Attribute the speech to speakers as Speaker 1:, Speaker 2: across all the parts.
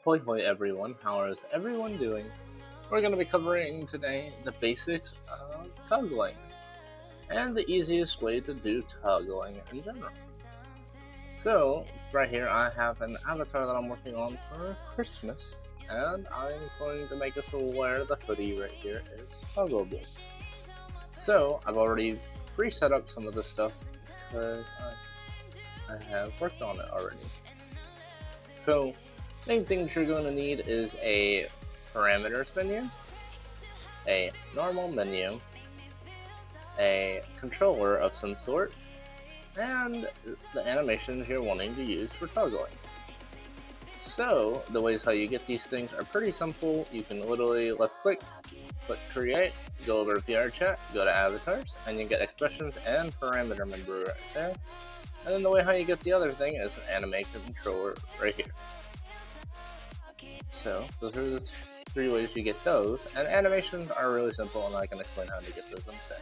Speaker 1: Hoi hoi everyone, how is everyone doing? We're going to be covering today the basics of toggling and the easiest way to do toggling in general. So, right here I have an avatar that I'm working on for Christmas, and I'm going to make us aware the hoodie right here is toggleable. So, I've already pre-set up some of this stuff because I have worked on it already. So, main things you're going to need is a parameters menu, a normal menu, a controller of some sort, and the animations you're wanting to use for toggling. So, the ways how you get these things are pretty simple. You can literally left click create, go over to Vrchat, go to avatars, and you get expressions and parameter member right there. And then the way how you get the other thing is an animation controller right here. So those are the three ways you get those, and animations are really simple, and I can explain how to get those in a sec.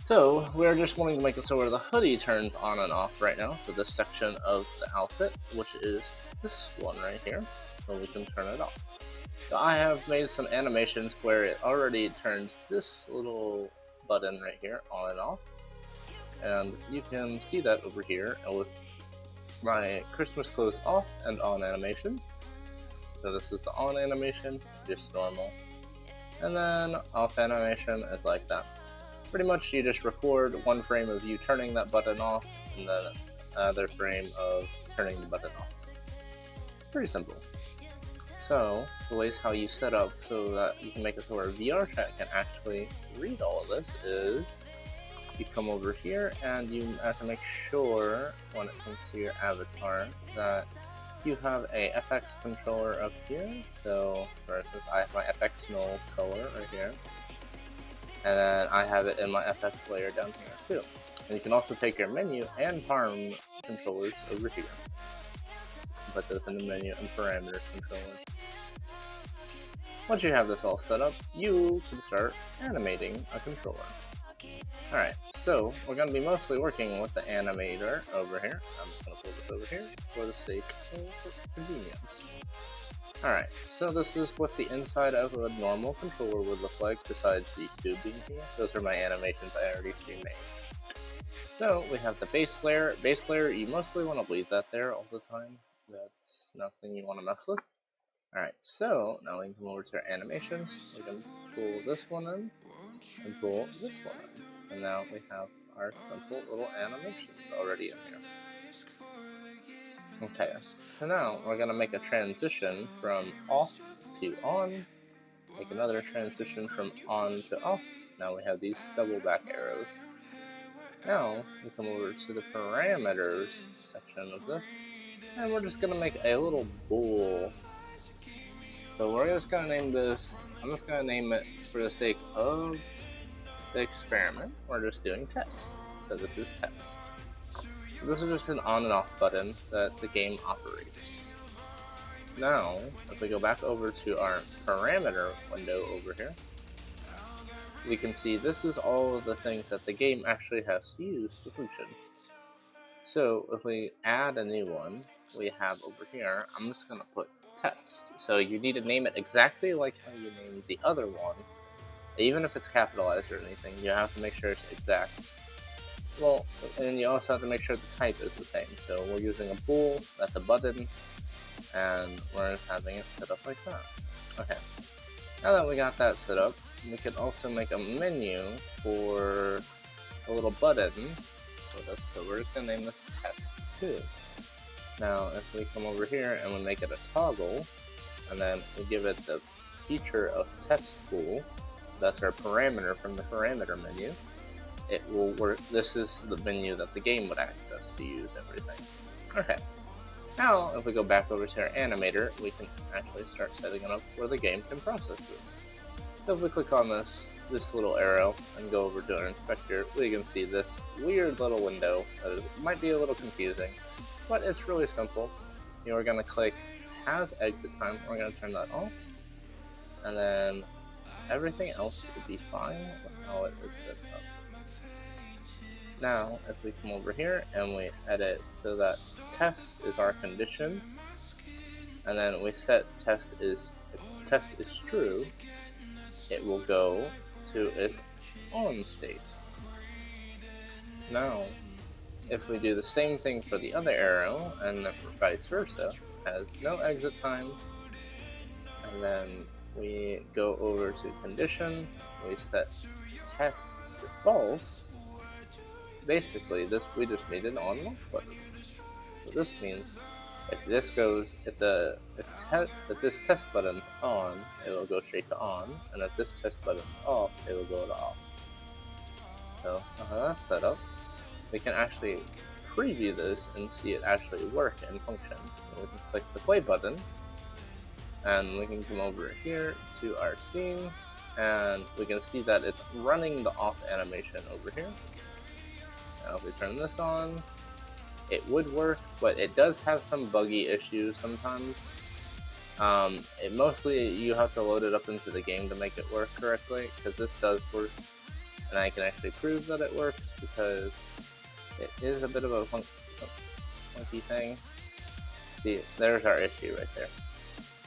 Speaker 1: So we're just wanting to make it so where the hoodie turns on and off right now, so this section of the outfit, which is this one right here, so we can turn it off. So I have made some animations where it already turns this little button right here on and off, and you can see that over here with my Christmas clothes off and on animation. So this is the on animation, just normal, and then off animation is like that. Pretty much you just record one frame of you turning that button off, and then another frame of turning the button off. Pretty simple. So the ways how you set up so that you can make it so where Vrchat can actually read all of this is you come over here and you have to make sure when it comes to your avatar that you have a FX controller up here. So for instance, I have my FX null color right here, and then I have it in my FX layer down here too. And you can also take your menu and farm controllers over here. Put those in the menu and parameters controller. Once you have this all set up, you can start animating a controller. Alright, so we're going to be mostly working with the animator over here. I'm just going to pull this over here for the sake of convenience. Alright, so this is what the inside of a normal controller would look like besides these two being here. Those are my animations I already pre-made. So we have the base layer. Base layer, you mostly want to leave that there all the time. That's nothing you want to mess with. Alright, so now we can come over to our animations. We can pull this one in and pull this one in. And now we have our simple little animations already in here. Okay, so now we're going to make a transition from off to on, make another transition from on to off. Now we have these double back arrows. Now we come over to the parameters section of this, and we're just going to make a little bool. So we're just going to name this, I'm just going to name it for the sake of the experiment, we're just doing tests. So this is test. So this is just an on and off button that the game operates. Now, if we go back over to our parameter window over here, we can see this is all of the things that the game actually has to use to function. So if we add a new one, we have over here, I'm just going to put test. So you need to name it exactly like how you named the other one. Even if it's capitalized or anything, you have to make sure it's exact. Well, and you also have to make sure the type is the same. So we're using a bool, that's a button, and we're having it set up like that. Okay, now that we got that set up, we can also make a menu for a little button for this. So we're just going to name this test 2. Now, if we come over here and we make it a toggle, and then we give it the feature of test bool, that's our parameter from the parameter menu, it will work. This is the menu that the game would access to use everything. Okay, now if we go back over to our animator, we can actually start setting it up where the game can process this. So if we click on this little arrow and go over to our inspector, we can see this weird little window that might be a little confusing, but it's really simple. We're going to click has exit time, we're going to turn that off, and then everything else would be fine with how it is set up. Now, if we come over here and we edit so that test is our condition, and then we set test is, if test is true, it will go to its on state. Now, if we do the same thing for the other arrow, and vice versa, has no exit time, and then we go over to condition, we set test to false. Basically, we just made an on off button. So this means if this test button's on, it will go straight to on, and if this test button's off, it will go to off. So that's set up. We can actually preview this and see it actually work and function. So we can click the play button, and we can come over here to our scene, and we can see that it's running the off animation over here. Now if we turn this on, it would work, but it does have some buggy issues sometimes. Mostly you have to load it up into the game to make it work correctly, because this does work, and I can actually prove that it works because it is a bit of a funky thing. See, there's our issue right there.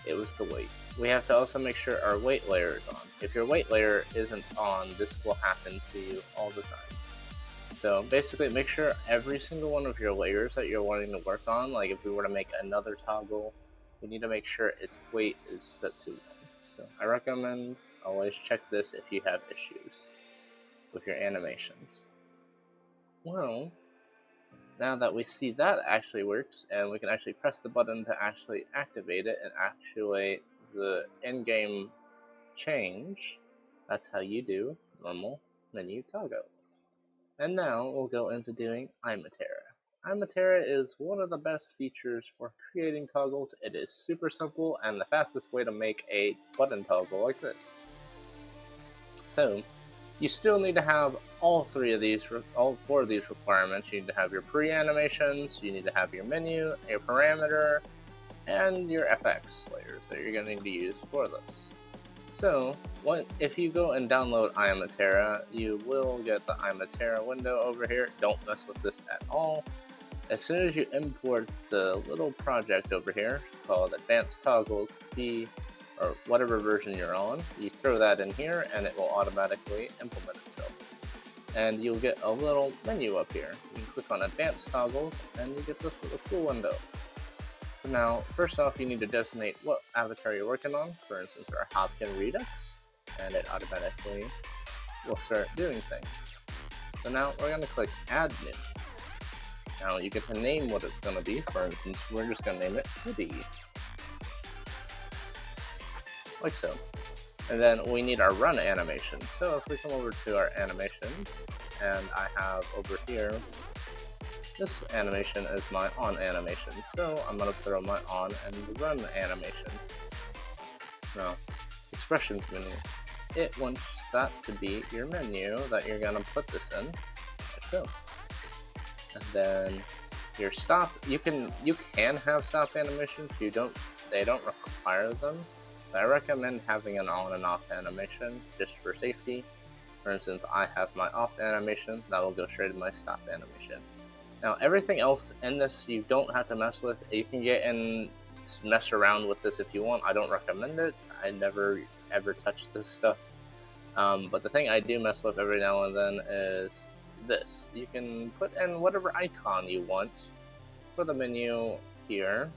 Speaker 1: It was the weight. We have to also make sure our weight layer is on. If your weight layer isn't on, this will happen to you all the time. So basically make sure every single one of your layers that you're wanting to work on, like if we were to make another toggle, we need to make sure its weight is set to 1. So I recommend always check this if you have issues with your animations. Well, now that we see that actually works, and we can actually press the button to actually activate it and actuate the in-game change, that's how you do normal menu toggles. And now we'll go into doing Imatera. Imatera is one of the best features for creating toggles. It is super simple and the fastest way to make a button toggle like this. So, you still need to have all 4 of these requirements. You need to have your pre-animations, you need to have your menu, your parameter, and your FX layers that you're going to need to use for this. So, if you go and download Imatera, you will get the Imatera window over here. Don't mess with this at all. As soon as you import the little project over here called Advanced Toggles P, or whatever version you're on, you throw that in here and it will automatically implement itself. And you'll get a little menu up here. You can click on Advanced Toggles and you get this little cool window. So now, first off, you need to designate what avatar you're working on. For instance, our Hopkin Redux, and it automatically will start doing things. So now we're going to click Add New. Now you get to name what it's going to be. For instance, we're just going to name it Hoodie. Like so. And then we need our run animation. So if we come over to our animations, and I have over here, this animation is my on animation. So I'm going to throw my on and run animation. Now, expressions menu. It wants that to be your menu that you're going to put this in. Like so. And then your stop, you can have stop animations. They don't require them. But I recommend having an on and off animation just for safety. For instance, I have my off animation that will go straight to my stop animation. Now everything else in this you don't have to mess with. You can get and mess around with this if you want. I don't recommend it. I never ever touch this stuff. But the thing I do mess with every now and then is this. You can put in whatever icon you want for the menu here.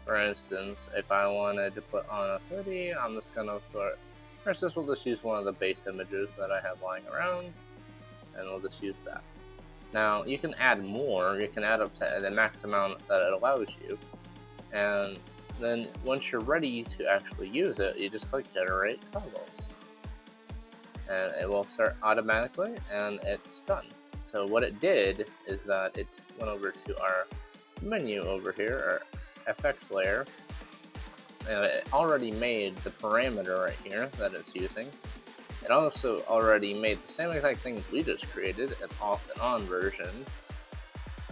Speaker 1: For instance, if I wanted to put on a hoodie, I'm just gonna put, for instance, we'll just use one of the base images that I have lying around, and we'll just use that. Now, you can add more. You can add up to the max amount that it allows you, and then once you're ready to actually use it, you just click Generate Toggles. And it will start automatically, and it's done. So what it did is that it went over to our menu over here, our FX layer, and it already made the parameter right here that it's using. It also already made the same exact things we just created, an off and on version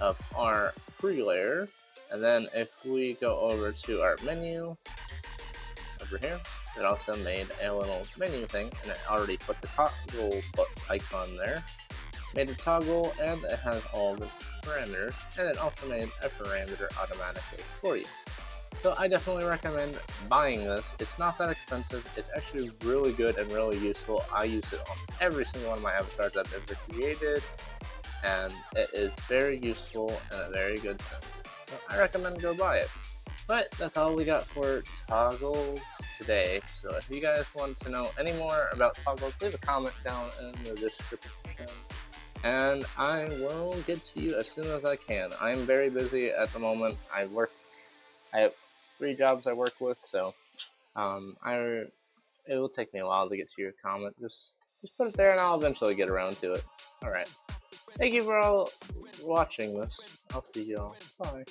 Speaker 1: of our pre-layer. And then if we go over to our menu over here, it also made a little menu thing, and it already put the toggle icon there, made a toggle, and it has all the parameters, and it also made a parameter automatically for you. So I definitely recommend buying this. It's not that expensive. It's actually really good and really useful. I use it on every single one of my avatars I've ever created, and it is very useful and a very good sense. So I recommend go buy it. But that's all we got for toggles today. So if you guys want to know any more about toggles, leave a comment down in the description. And I will get to you as soon as I can. I'm very busy at the moment. I have 3 jobs I work with, so it will take me a while to get to your comment. Just put it there and I'll eventually get around to it. Alright. Thank you for all watching this. I'll see y'all. Bye.